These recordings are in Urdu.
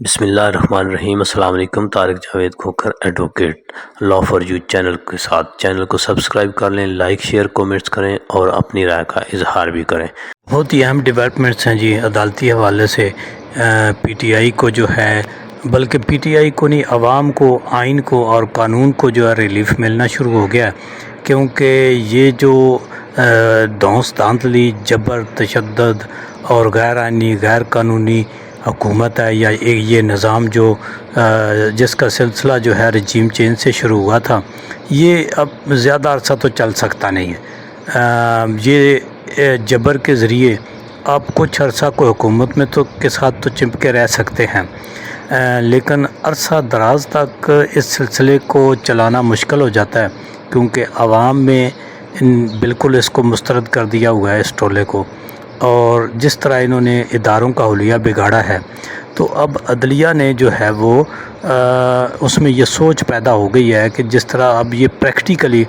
بسم اللہ الرحمن الرحیم۔ السلام علیکم۔ Tariq Javed Khokhar advocate law for you channel کے ساتھ چینل کو سبسکرائب کر لیں، لائک شیئر کومنٹس کریں اور اپنی رائے کا اظہار بھی کریں۔ بہت ہی اہم ڈیولپمنٹس ہیں جی عدالتی حوالے سے۔ پی ٹی آئی کو جو ہے، بلکہ پی ٹی آئی کو نہیں، عوام کو، آئین کو اور قانون کو جو ہے ریلیف ملنا شروع ہو گیا ہے، کیونکہ یہ جو دھونس دھاندلی، جبر، تشدد اور غیر آئینی، غیر قانونی حکومت ہے، یا یہ نظام جو جس کا سلسلہ جو ہے رجیم چینج سے شروع ہوا تھا، یہ اب زیادہ عرصہ تو چل سکتا نہیں ہے۔ یہ جبر کے ذریعے آپ کچھ عرصہ کو حکومت میں تو کے ساتھ تو چپکے رہ سکتے ہیں، لیکن عرصہ دراز تک اس سلسلے کو چلانا مشکل ہو جاتا ہے، کیونکہ عوام میں بالکل اس کو مسترد کر دیا ہوا ہے، اس ٹولے کو، اور جس طرح انہوں نے اداروں کا حلیہ بگاڑا ہے، تو اب عدلیہ نے جو ہے وہ اس میں یہ سوچ پیدا ہو گئی ہے کہ جس طرح اب یہ پریکٹیکلی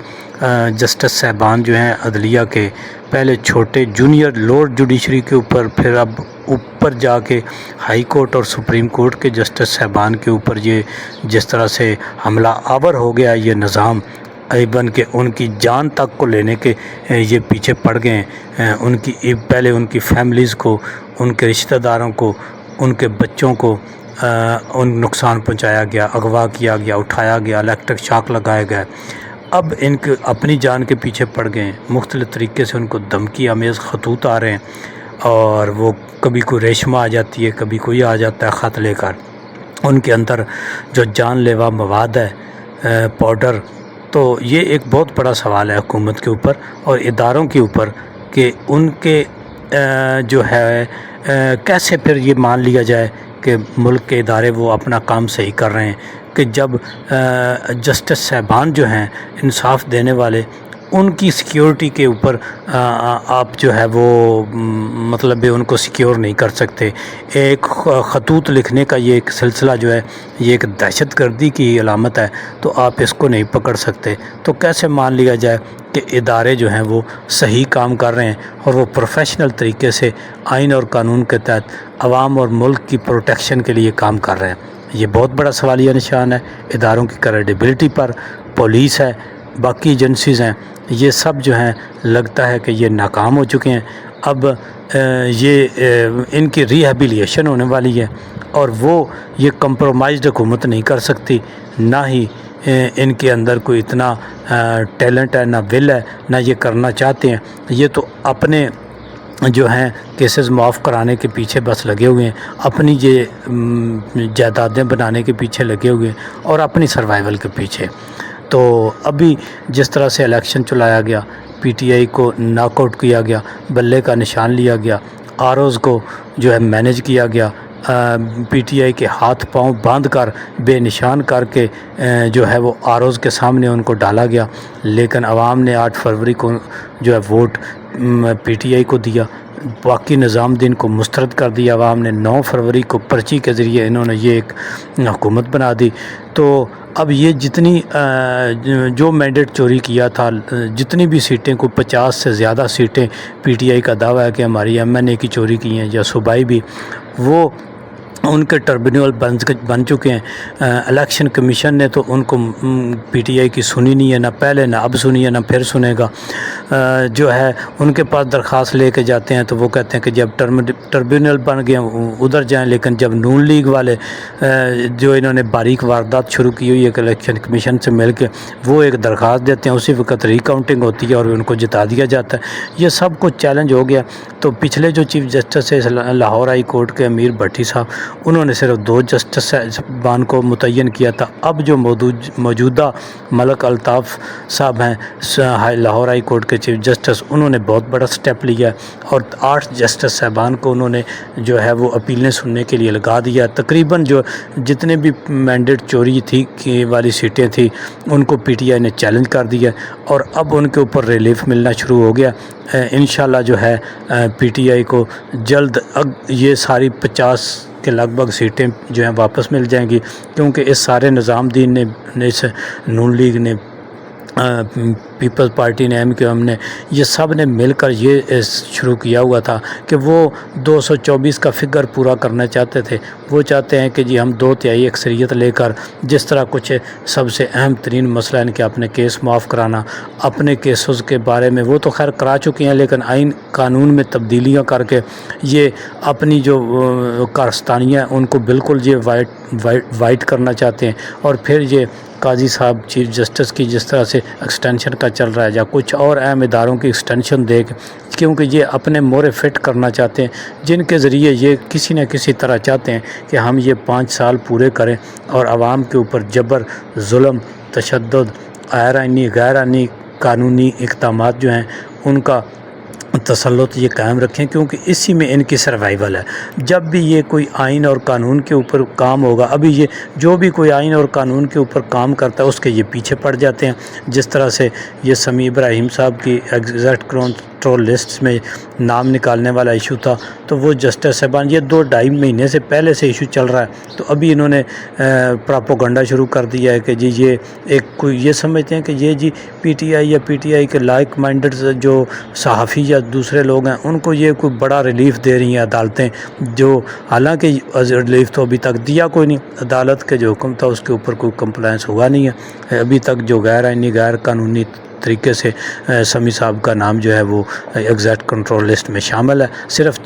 جسٹس صاحبان جو ہیں عدلیہ کے، پہلے چھوٹے جونیئر لوور جوڈیشری کے اوپر، پھر اب اوپر جا کے ہائی کورٹ اور سپریم کورٹ کے جسٹس صاحبان کے اوپر یہ جس طرح سے حملہ آور ہو گیا یہ نظام، ایون کہ ان کی جان تک کو لینے کے یہ پیچھے پڑ گئے ہیں۔ پہلے ان کی فیملیز کو، ان کے رشتہ داروں کو، ان کے بچوں کو ان نقصان پہنچایا گیا، اغوا کیا گیا، اٹھایا گیا، الیکٹرک شاک لگایا گیا۔ اب ان کے اپنی جان کے پیچھے پڑ گئے ہیں، مختلف طریقے سے ان کو دھمکی آمیز خطوط آ رہے ہیں، اور وہ کبھی کوئی ریشمہ آ جاتی ہے، کبھی کوئی آ جاتا ہے خط لے کر، ان کے اندر جو جان لیوا مواد ہے، پاؤڈر۔ تو یہ ایک بہت بڑا سوال ہے حکومت کے اوپر اور اداروں کے اوپر کہ ان کے جو ہے کیسے پھر یہ مان لیا جائے کہ ملک کے ادارے وہ اپنا کام صحیح کر رہے ہیں، کہ جب جسٹس صاحبان جو ہیں انصاف دینے والے، ان کی سیکیورٹی کے اوپر آپ جو ہے وہ مطلب ان کو سیکیور نہیں کر سکتے۔ ایک خطوط لکھنے کا یہ ایک سلسلہ جو ہے، یہ ایک دہشت گردی کی علامت ہے، تو آپ اس کو نہیں پکڑ سکتے، تو کیسے مان لیا جائے کہ ادارے جو ہیں وہ صحیح کام کر رہے ہیں اور وہ پروفیشنل طریقے سے آئین اور قانون کے تحت عوام اور ملک کی پروٹیکشن کے لیے کام کر رہے ہیں؟ یہ بہت بڑا سوالیہ نشان ہے اداروں کی کریڈیبلٹی پر۔ پولیس ہے، باقی ایجنسیز ہیں، یہ سب جو ہیں لگتا ہے کہ یہ ناکام ہو چکے ہیں۔ اب یہ ان کی ریہیبلیشن ہونے والی ہے، اور وہ یہ کمپرومائزڈ حکومت نہیں کر سکتی، نہ ہی ان کے اندر کوئی اتنا ٹیلنٹ ہے، نہ ول ہے، نہ یہ کرنا چاہتے ہیں۔ یہ تو اپنے جو ہیں کیسز معاف کرانے کے پیچھے بس لگے ہوئے ہیں، اپنی یہ جائیدادیں بنانے کے پیچھے لگے ہوئے ہیں، اور اپنی سروائیول کے پیچھے۔ تو ابھی جس طرح سے الیکشن چلایا گیا، پی ٹی آئی کو ناک آؤٹ کیا گیا، بلے کا نشان لیا گیا، آر اوز کو جو ہے مینیج کیا گیا، پی ٹی آئی کے ہاتھ پاؤں باندھ کر بے نشان کر کے جو ہے وہ آر اوز کے سامنے ان کو ڈالا گیا، لیکن عوام نے 8 فروری کو جو ہے ووٹ پی ٹی آئی کو دیا، باقی نظام دین کو مسترد کر دیا عوام نے۔ 9 فروری کو پرچی کے ذریعے انہوں نے یہ ایک حکومت بنا دی۔ تو اب یہ جتنی جو مینڈیٹ چوری کیا تھا، جتنی بھی سیٹیں، کو 50 سے زیادہ سیٹیں پی ٹی آئی کا دعویٰ ہے کہ ہماری ایم این اے کی چوری کی ہیں، یا صوبائی بھی، وہ ان کے ٹربیونل بن چکے ہیں۔ الیکشن کمیشن نے تو ان کو پی ٹی آئی کی سنی نہیں ہے، نہ پہلے، نہ اب سنی ہے، نہ پھر سنے گا۔ جو ہے ان کے پاس درخواست لے کے جاتے ہیں تو وہ کہتے ہیں کہ جب ٹربیونل بن گئے ادھر جائیں، لیکن جب نون لیگ والے جو انہوں نے باریک واردات شروع کی ہوئی ہے کہ الیکشن کمیشن سے مل کے، وہ ایک درخواست دیتے ہیں، اسی وقت ری کاؤنٹنگ ہوتی ہے اور ان کو جتا دیا جاتا ہے۔ یہ سب کچھ چیلنج ہو گیا۔ تو پچھلے جو چیف جسٹس ہے لاہور ہائی کورٹ کے امیر بھٹی صاحب، انہوں نے صرف 2 جسٹس صاحبان کو متعین کیا تھا۔ اب جو موجودہ ملک الطاف صاحب ہیں لاہور ہائی کورٹ کے چیف جسٹس، انہوں نے بہت بڑا سٹیپ لیا ہے، اور 8 جسٹس صاحبان کو انہوں نے جو ہے وہ اپیلیں سننے کے لیے لگا دیا۔ تقریباً جو جتنے بھی مینڈیٹ چوری تھی والی سیٹیں تھیں، ان کو پی ٹی آئی نے چیلنج کر دیا، اور اب ان کے اوپر ریلیف ملنا شروع ہو گیا۔ انشاءاللہ جو ہے پی ٹی آئی کو جلد یہ ساری 50 کے لگ بھگ سیٹیں جو ہیں واپس مل جائیں گی، کیونکہ اس سارے نظام دین نے، اس نون لیگ نے پیپلز پارٹی نے MQM نے یہ سب نے مل کر یہ شروع کیا ہوا تھا کہ وہ 224 کا فگر پورا کرنا چاہتے تھے۔ وہ چاہتے ہیں کہ جی ہم 2/3 اکثریت لے کر جس طرح کچھ سب سے اہم ترین مسئلہ ان کے اپنے کیس معاف کرانا، اپنے کیسز کے بارے میں وہ تو خیر کرا چکے ہیں، لیکن آئین قانون میں تبدیلیاں کر کے یہ اپنی جو کارستانیاں ان کو بالکل یہ وائٹ کرنا چاہتے ہیں، اور پھر یہ قاضی صاحب چیف جسٹس کی جس طرح سے ایکسٹینشن کا چل رہا ہے یا کچھ اور اہم اداروں کی ایکسٹینشن دے کے، کیونکہ یہ اپنے مورے فٹ کرنا چاہتے ہیں، جن کے ذریعے یہ کسی نہ کسی طرح چاہتے ہیں کہ ہم یہ 5 سال پورے کریں اور عوام کے اوپر جبر، ظلم، تشدد، غیر آئینی قانونی اقدامات جو ہیں ان کا تسلط یہ قائم رکھیں، کیونکہ اسی میں ان کی سروائیول ہے۔ جب بھی یہ کوئی آئین اور قانون کے اوپر کام ہوگا، ابھی یہ جو بھی کوئی آئین اور قانون کے اوپر کام کرتا ہے اس کے یہ پیچھے پڑ جاتے ہیں۔ جس طرح سے یہ سمیع ابراہیم صاحب کی ایگزیکٹ کنٹرول لسٹ میں نام نکالنے والا ایشو تھا، تو وہ جسٹس صاحبان یہ 2-2.5 مہینے سے پہلے سے ایشو چل رہا ہے، تو ابھی انہوں نے پراپوگنڈا شروع کر دیا ہے کہ جی یہ ایک کوئی یہ سمجھتے ہیں کہ یہ جی PTI یا PTI کے لائک مائنڈڈ جو صحافی یا دوسرے لوگ ہیں ان کو یہ کوئی بڑا ریلیف دے رہی ہیں عدالتیں، جو حالانکہ ریلیف تو ابھی تک دیا کوئی نہیں۔ عدالت کے جو حکم تھا اس کے اوپر کوئی کمپلائنس ہوا نہیں ہے ابھی تک، جو غیر آئینی غیر قانونی طریقے سے سمیع صاحب کا نام جو ہے وہ ایگزیکٹ کنٹرول لسٹ میں شامل ہے، صرف